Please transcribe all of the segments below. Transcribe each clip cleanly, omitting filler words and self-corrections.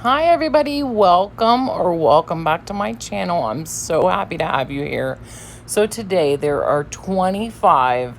Hi everybody, welcome back to my channel. I'm so happy to have you here. So today there are 25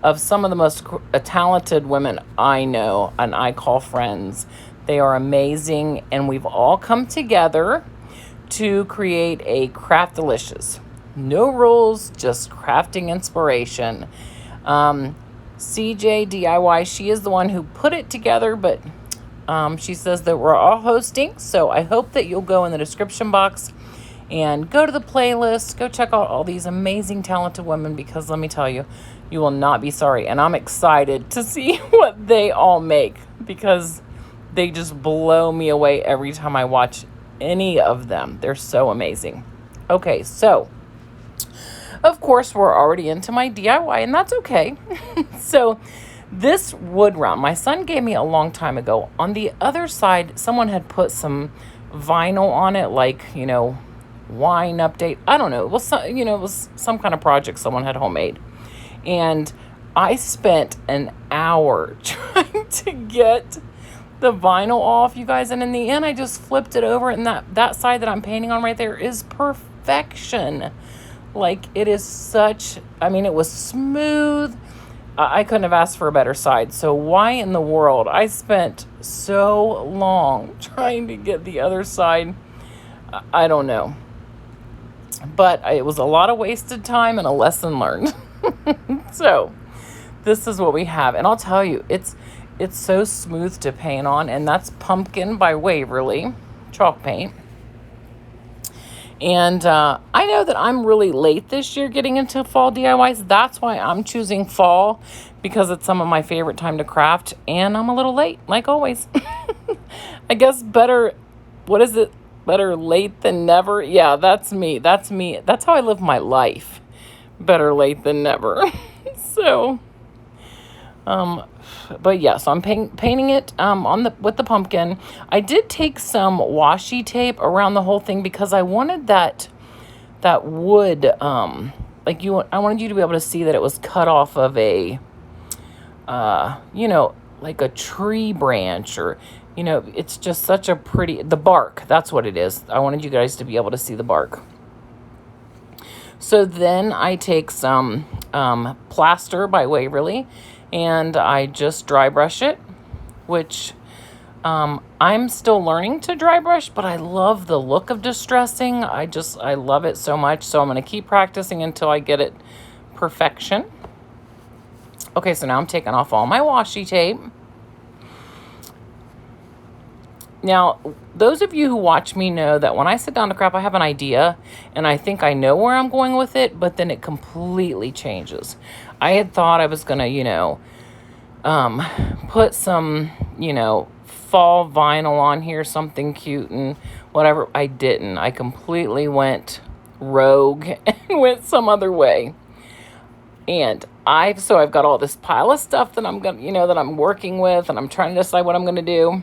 of some of the most talented women I know and I call friends. They are amazing and we've all come together to create a Craftlicious. No rules, just crafting inspiration. CJ DIY, she is the one who put it together, but she says that we're all hosting, so I hope that you'll go in the description box and go to the playlist, go check out all these amazing, talented women, because let me tell you, you will not be sorry. And I'm excited to see what they all make, because they just blow me away every time I watch any of them. They're so amazing. Okay, so of course, we're already into my DIY, and that's okay. So this wood round, my son gave me a long time ago. On the other side, someone had put some vinyl on it, like, wine update. I don't know. It was some kind of project someone had homemade. And I spent an hour trying to get the vinyl off, you guys. And in the end, I just flipped it over, and that side that I'm painting on right there is perfection. Like, it is it was smooth. I couldn't have asked for a better side. So why in the world? I spent so long trying to get the other side. I don't know. But it was a lot of wasted time and a lesson learned. So this is what we have. And I'll tell you, it's so smooth to paint on. And that's Pumpkin by Waverly chalk paint. And I know that I'm really late this year getting into fall DIYs. That's why I'm choosing fall, because it's some of my favorite time to craft. And I'm a little late, like always. I guess better late than never? Yeah, that's me. That's how I live my life. Better late than never. So, but yeah, so I'm painting it with the pumpkin. I did take some washi tape around the whole thing because I wanted that wood, I wanted you to be able to see that it was cut off of a like a tree branch, or it's just such a pretty, the bark, that's what it is. I wanted you guys to be able to see the bark. So then I take some plaster by Waverly, and I just dry brush it, which I'm still learning to dry brush, but I love the look of distressing. I love it so much. So I'm going to keep practicing until I get it perfection. Okay, so now I'm taking off all my washi tape. Now, those of you who watch me know that when I sit down to craft, I have an idea, and I think I know where I'm going with it, but then it completely changes. I had thought I was going to, put some, fall vinyl on here, something cute and whatever. I didn't. I completely went rogue and went some other way. And I've got all this pile of stuff that I'm going to, that I'm working with, and I'm trying to decide what I'm going to do.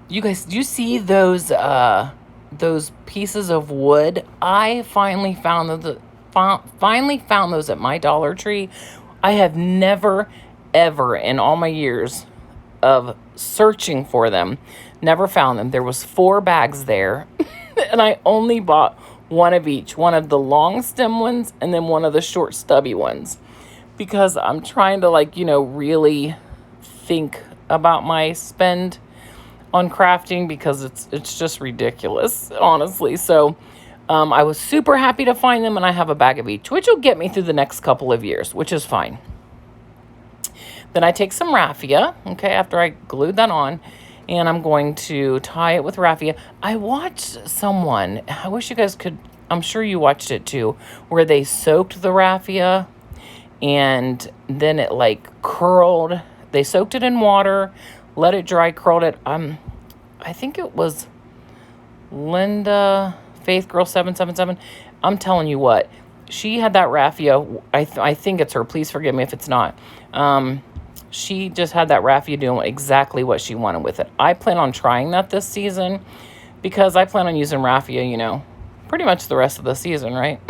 You guys, do you see those pieces of wood? I finally found those at my Dollar Tree. I have never, ever in all my years of searching for them, never found them. There was 4 bags there, and I only bought one of each, one of the long stem ones and then one of the short stubby ones, because I'm trying to really think about my spend on crafting, because it's just ridiculous, honestly. So I was super happy to find them, and I have a bag of each, which will get me through the next couple of years, which is fine. Then I take some raffia, okay, after I glued that on, and I'm going to tie it with raffia. I watched someone, I wish you guys could, I'm sure you watched it too, where they soaked the raffia, and then it curled. They soaked it in water, let it dry, curled it. I think it was Linda Faith Girl 777. I'm telling you what, she had that raffia. I think it's her. Please forgive me if it's not. She just had that raffia doing exactly what she wanted with it. I plan on trying that this season, because I plan on using raffia, pretty much the rest of the season, right?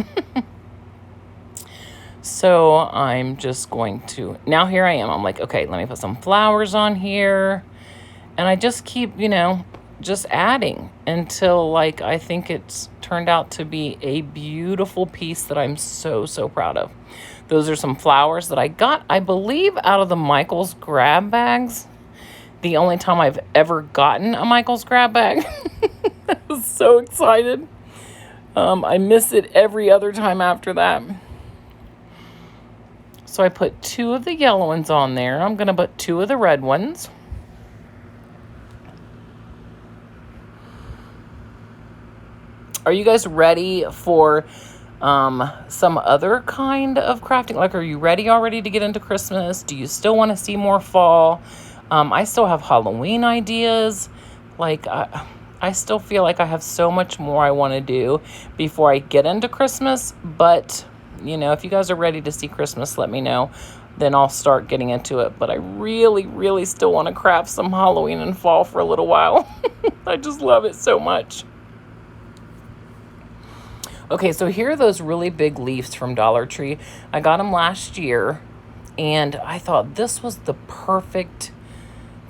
So I'm just going to, now here I am. I'm like, okay, let me put some flowers on here. And I just keep, you know, just adding until, like, I think it's turned out to be a beautiful piece that I'm so, so proud of. Those are some flowers that I got, I believe, out of the Michael's grab bags. The only time I've ever gotten a Michael's grab bag. I was so excited. I miss it every other time after that. So I put 2 of the yellow ones on there. I'm going to put 2 of the red ones. Are you guys ready for some other kind of crafting? Like, are you ready already to get into Christmas? Do you still want to see more fall? I still have Halloween ideas. Like, I still feel like I have so much more I want to do before I get into Christmas. But, you know, if you guys are ready to see Christmas, let me know. Then I'll start getting into it. But I really, really still want to craft some Halloween and fall for a little while. I just love it so much. Okay, so here are those really big leaves from Dollar Tree. I got them last year, and I thought this was the perfect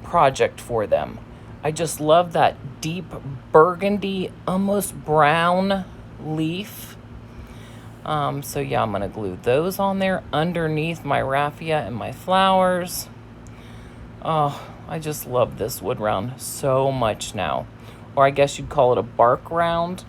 project for them. I just love that deep burgundy, almost brown leaf. So yeah, I'm going to glue those on there underneath my raffia and my flowers. Oh, I just love this wood round so much now. Or I guess you'd call it a bark round.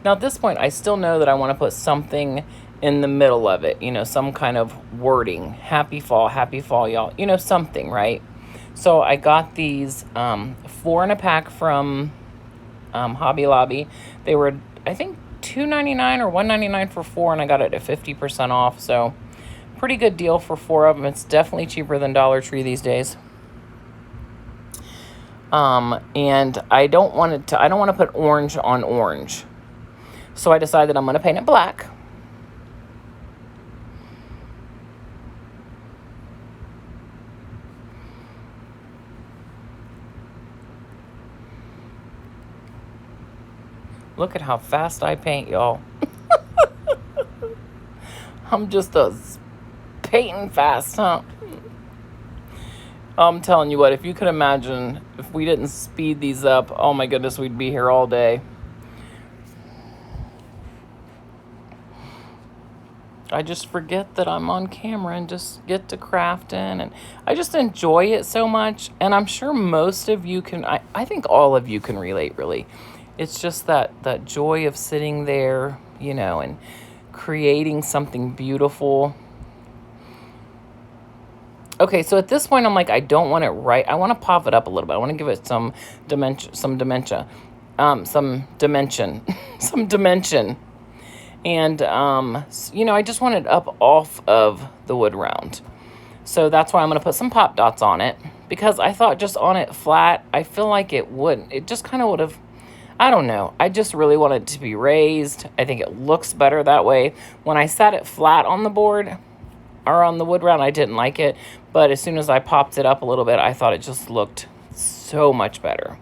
Now at this point, I still know that I want to put something in the middle of it, you know, some kind of wording. Happy fall, y'all. You know, something, right? So I got these 4 in a pack from Hobby Lobby. They were, I think, $2.99 or $1.99 for 4, and I got it at 50% off. So pretty good deal for 4 of them. It's definitely cheaper than Dollar Tree these days. And I don't want to put orange on orange. So I decided I'm going to paint it black. Look at how fast I paint, y'all. I'm just painting fast, huh? I'm telling you what, if you could imagine, if we didn't speed these up, oh my goodness, we'd be here all day. I just forget that I'm on camera and just get to crafting, and I just enjoy it so much. And I'm sure most of you can, I think all of you can relate, really. It's just that joy of sitting there, you know, and creating something beautiful. Okay, so at this point, I'm like, I don't want it right. I want to pop it up a little bit. I want to give it some dimension, some dimension. And, you know, I just want it up off of the wood round. So that's why I'm going to put some pop dots on it. Because I thought just on it flat, I feel like it wouldn't. It just kind of would have, I don't know. I just really want it to be raised. I think it looks better that way. When I sat it flat on the board, or on the wood round, I didn't like it. But as soon as I popped it up a little bit, I thought it just looked so much better.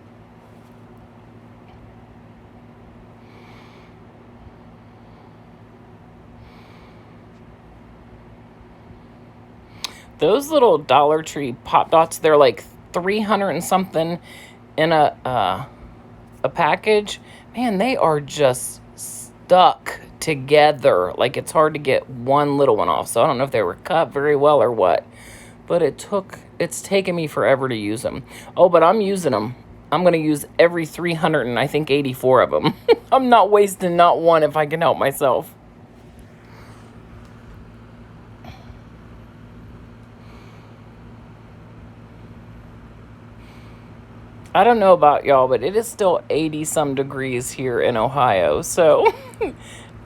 Those little Dollar Tree pop dots, they're like 300 and something in a package. Man, they are just stuck together. Like, it's hard to get one little one off. So I don't know if they were cut very well or what. But it's taken me forever to use them. Oh, but I'm using them. I'm going to use every 300 and I think 84 of them. I'm not wasting not one if I can help myself. I don't know about y'all, but it is still 80-some degrees here in Ohio. So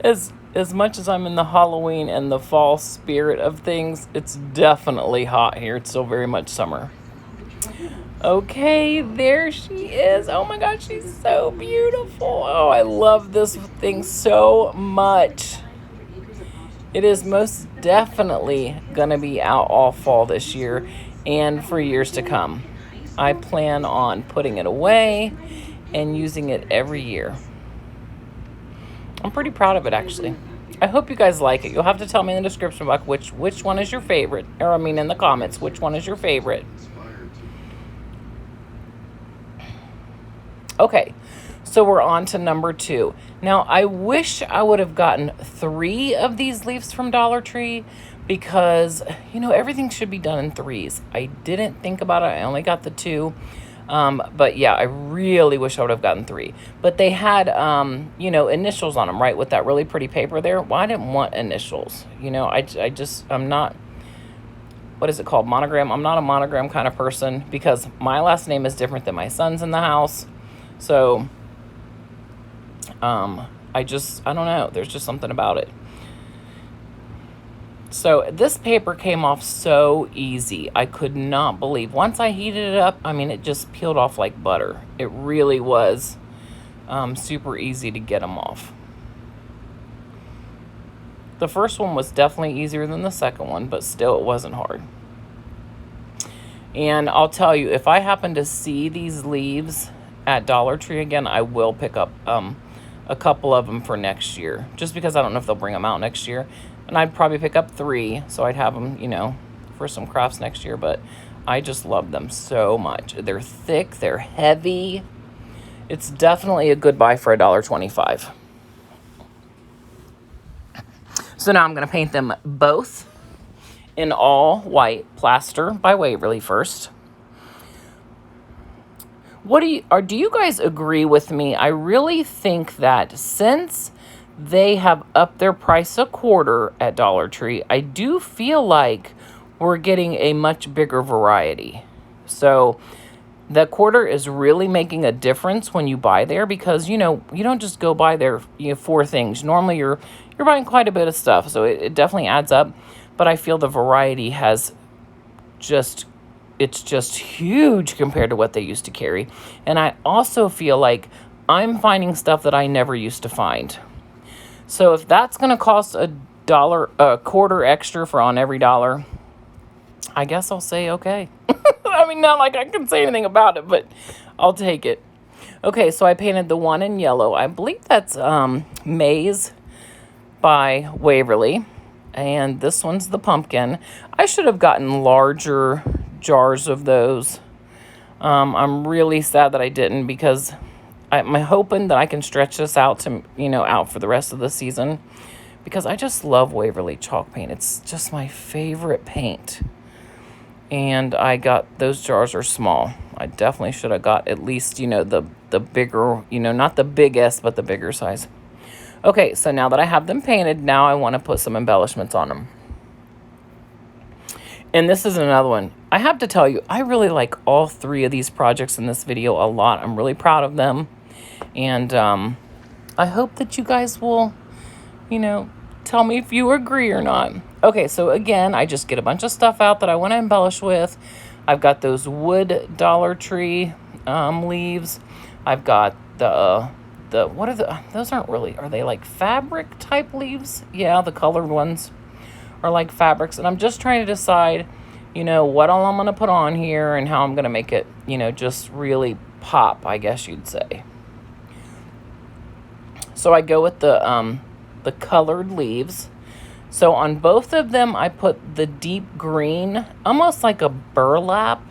as much as I'm in the Halloween and the fall spirit of things, it's definitely hot here. It's still very much summer. Okay, there she is. Oh my gosh, she's so beautiful. Oh, I love this thing so much. It is most definitely going to be out all fall this year and for years to come. I plan on putting it away and using it every year. I'm pretty proud of it, actually. I hope you guys like it. You'll have to tell me in the description box which one is your favorite. Or, I mean, in the comments, which one is your favorite. Okay, so we're on to number 2. Now, I wish I would have gotten 3 of these leaves from Dollar Tree because, you know, everything should be done in 3s. I didn't think about it. I only got the 2. But yeah, I really wish I would have gotten 3. But they had, you know, initials on them, right? With that really pretty paper there. Well, I didn't want initials. You know, I'm not, what is it called? Monogram. I'm not a monogram kind of person because my last name is different than my son's in the house. So, I don't know. There's just something about it. So this paper came off so easy. I could not believe. Once I heated it up, I mean, it just peeled off like butter. It really was super easy to get them off. The first one was definitely easier than the second one, but still it wasn't hard. And I'll tell you, if I happen to see these leaves at Dollar Tree again, I will pick up a couple of them for next year, just because I don't know if they'll bring them out next year. And I'd probably pick up 3, so I'd have them, you know, for some crafts next year. But I just love them so much. They're thick, they're heavy. It's definitely a good buy for $1.25. So now I'm going to paint them both in all white plaster by Waverly first. Do you guys agree with me? I really think that since they have upped their price a quarter at Dollar Tree, I do feel like we're getting a much bigger variety. So the quarter is really making a difference when you buy there because, you know, you don't just go buy there, you know, 4 things. Normally you're buying quite a bit of stuff, so it definitely adds up. But I feel the variety has it's just huge compared to what they used to carry. And I also feel like I'm finding stuff that I never used to find. So if that's going to cost a quarter extra for on every dollar, I guess I'll say okay. I mean, not like I can say anything about it, but I'll take it. Okay, so I painted the one in yellow. I believe that's Maze by Waverly. And this one's the pumpkin. I should have gotten larger jars of those. I'm really sad that I didn't because I'm hoping that I can stretch this out to, you know, out for the rest of the season because I just love Waverly chalk paint. It's just my favorite paint. And I got, those jars are small. I definitely should have got at least, you know, the bigger, you know, not the biggest, but the bigger size. Okay, so now that I have them painted, now I want to put some embellishments on them. And this is another one. I have to tell you, I really like all 3 of these projects in this video a lot. I'm really proud of them. And I hope that you guys will, you know, tell me if you agree or not. Okay, so again, I just get a bunch of stuff out that I want to embellish with. I've got those wood Dollar Tree leaves. I've got what are those aren't really, are they like fabric type leaves? Yeah, the colored ones are like fabrics. And I'm just trying to decide, you know, what all I'm going to put on here and how I'm going to make it, you know, just really pop, I guess you'd say. So I go with the colored leaves. So on both of them, I put the deep green, almost like a burlap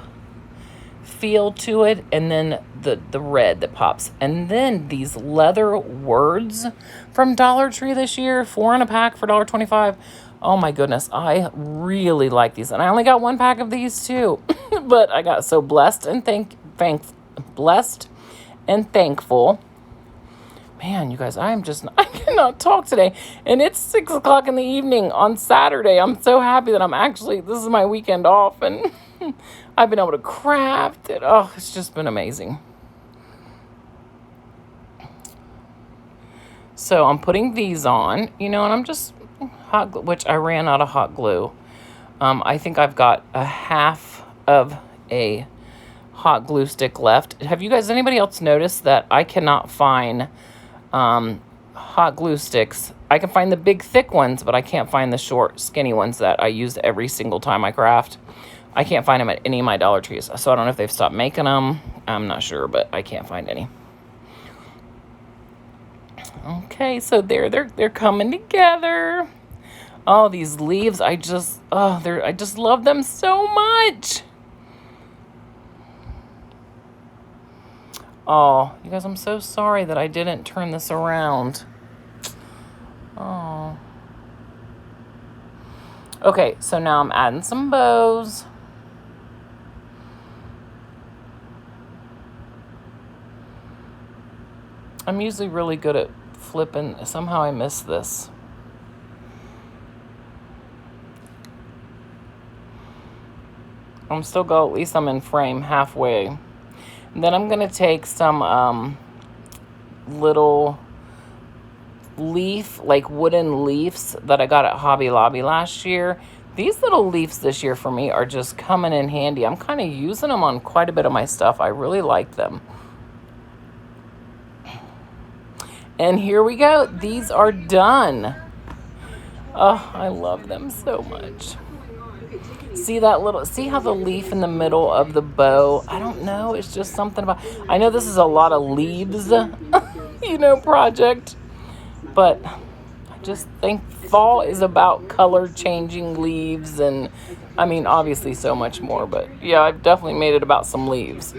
feel to it, and then the red that pops. And then these leather words from Dollar Tree this year, 4 in a pack for $1.25. Oh my goodness, I really like these. And I only got 1 pack of these too. But I got so blessed and blessed and thankful. Man, you guys, I cannot talk today. And it's 6 o'clock in the evening on Saturday. I'm so happy that this is my weekend off, and I've been able to craft it. Oh, it's just been amazing. So I'm putting these on, you know, and I'm just which I ran out of hot glue. I think I've got a half of a hot glue stick left. Anybody else noticed that I cannot find hot glue sticks? I can find the big thick ones, but I can't find the short skinny ones that I use every single time I craft. I can't find them at any of my Dollar Trees. So I don't know if they've stopped making them. I'm not sure, but I can't find any. Okay, so they're coming together. Oh, these leaves, I just love them so much. Oh, you guys, I'm so sorry that I didn't turn this around. Oh. Okay, so now I'm adding some bows. I'm usually really good at flipping. Somehow I missed this. I'm still at least I'm in frame halfway. And then I'm going to take some little leaf, like wooden leaves that I got at Hobby Lobby last year. These little leaves this year for me are just coming in handy. I'm kind of using them on quite a bit of my stuff. I really like them. And here we go. These are done. Oh, I love them so much. See how the leaf in the middle of the bow, I don't know, it's just something about, I know this is a lot of leaves, project, but I just think fall is about color changing leaves, and I mean, obviously so much more, but yeah, I've definitely made it about some leaves.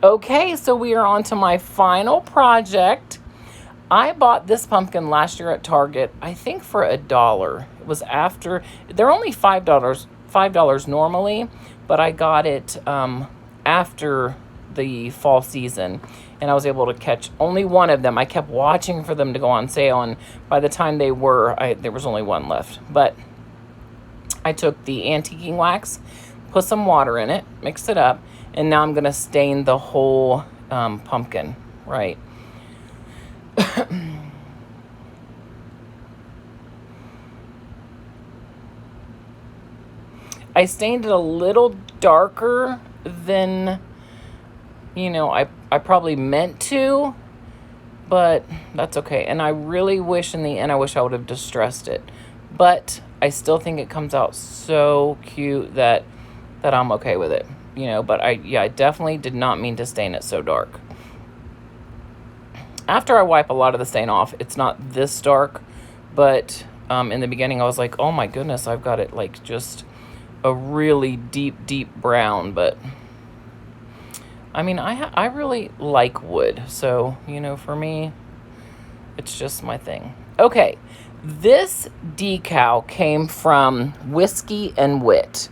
Okay, so we are on to my final project. I bought this pumpkin last year at Target, I think for $1. It was after, they're only $5 normally, but I got it after the fall season, and I was able to catch only one of them. I kept watching for them to go on sale, and by the time they were, there was only one left. But I took the antiquing wax, put some water in it, mixed it up, and now I'm going to stain the whole pumpkin, right? I stained it a little darker than, I probably meant to, but that's okay. And I really wish in the end, I wish I would have distressed it. But I still think it comes out so cute that I'm okay with it, but I definitely did not mean to stain it so dark. After I wipe a lot of the stain off, it's not this dark, but in the beginning I was like, oh my goodness, I've got it like just a really deep brown. But I mean, I really like wood, so for me it's just my thing. Okay, this decal came from Whiskey and Wit.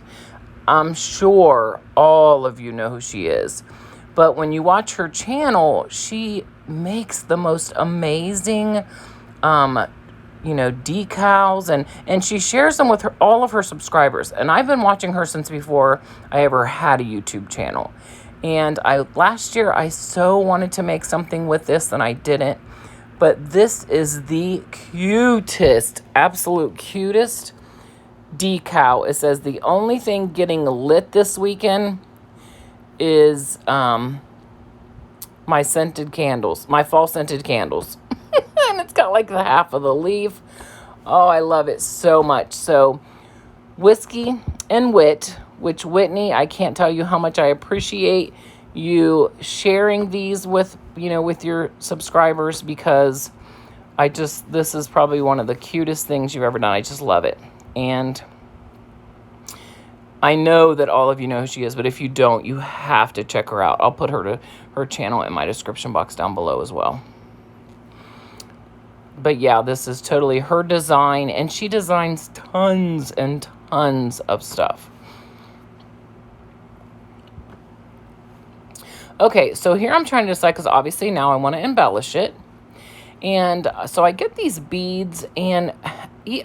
I'm sure all of you know who she is, but when you watch her channel, she makes the most amazing decals, and she shares them with all of her subscribers. And I've been watching her since before I ever had a YouTube channel. And last year I so wanted to make something with this, and I didn't. But this is the cutest, absolute cutest decal. It says the only thing getting lit this weekend is my scented candles, my fall scented candles. And it's got like the half of the leaf. Oh, I love it so much. So Whiskey and Wit, which Whitney, I can't tell you how much I appreciate you sharing these with, with your subscribers, because this is probably one of the cutest things you've ever done. I just love it. And I know that all of you know who she is, but if you don't, you have to check her out. I'll put her channel in my description box down below as well. But yeah, this is totally her design, and she designs tons and tons of stuff. Okay, so here I'm trying to decide, because obviously now I want to embellish it. And so I get these beads, and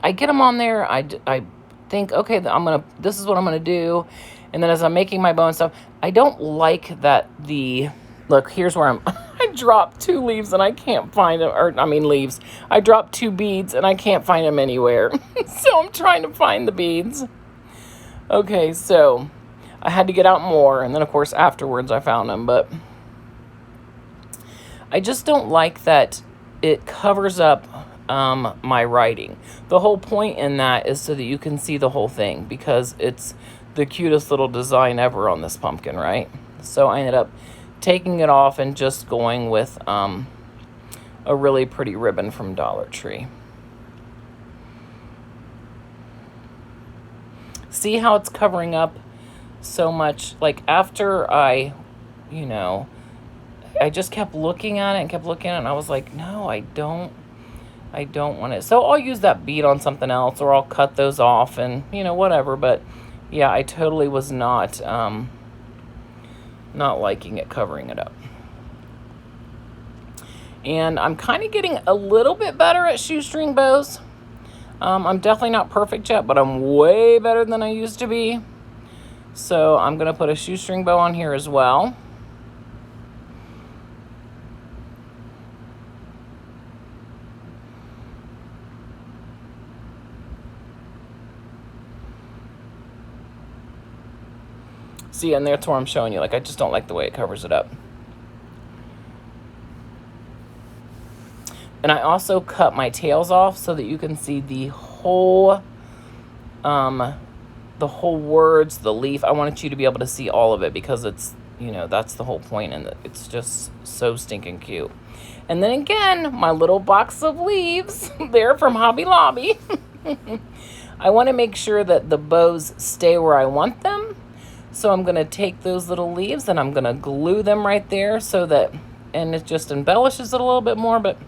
I get them on there. I think, okay, this is what I'm gonna do. And then as I'm making my bow and stuff, I don't like that look, here's where I dropped 2 leaves and I can't find them, leaves. I dropped 2 beads and I can't find them anywhere. So I'm trying to find the beads. Okay, so I had to get out more, and then of course afterwards I found them, but I just don't like that it covers up my writing. The whole point in that is so that you can see the whole thing, because it's the cutest little design ever on this pumpkin, right? So I ended up taking it off and just going with a really pretty ribbon from Dollar Tree. See how it's covering up so much? Like after I, you know, I just kept looking at it and kept looking at it, and I was like, no, I don't want it. So I'll use that bead on something else, or I'll cut those off and, you know, whatever. But yeah, I totally was not liking it covering it up. And I'm kind of getting a little bit better at shoestring bows. I'm definitely not perfect yet, but I'm way better than I used to be. So I'm going to put a shoestring bow on here as well. See, and that's where I'm showing you. Like, I just don't like the way it covers it up. And I also cut my tails off so that you can see the whole words, the leaf. I wanted you to be able to see all of it because it's, you know, that's the whole point, and it's just so stinking cute. And then again, my little box of leaves there from Hobby Lobby. I want to make sure that the bows stay where I want them. So I'm going to take those little leaves and I'm going to glue them right there so that, and it just embellishes it a little bit more, but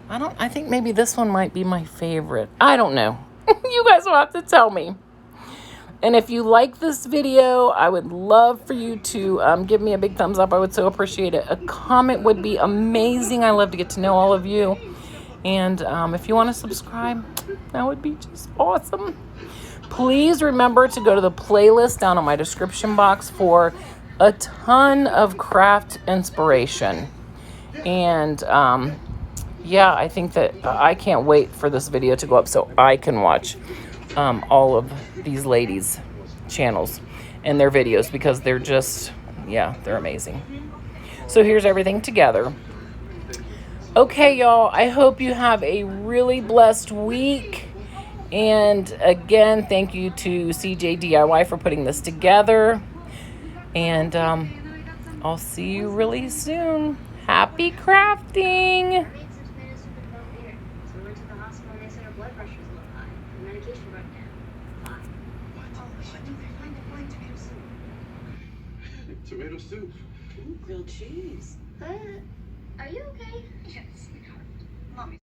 I think maybe this one might be my favorite. I don't know. You guys will have to tell me. And if you like this video, I would love for you to give me a big thumbs up. I would so appreciate it. A comment would be amazing. I love to get to know all of you. And if you want to subscribe, that would be just awesome. Please remember to go to the playlist down in my description box for a ton of craft inspiration. And yeah, I think that I can't wait for this video to go up so I can watch all of these ladies' channels and their videos, because they're just, yeah, they're amazing. So here's everything together. Okay, y'all, I hope you have a really blessed week. And again, thank you to CJ DIY for putting this together. And I'll see you really soon. Happy crafting! Tomato soup. Ooh, grilled cheese. Are you okay? Yes.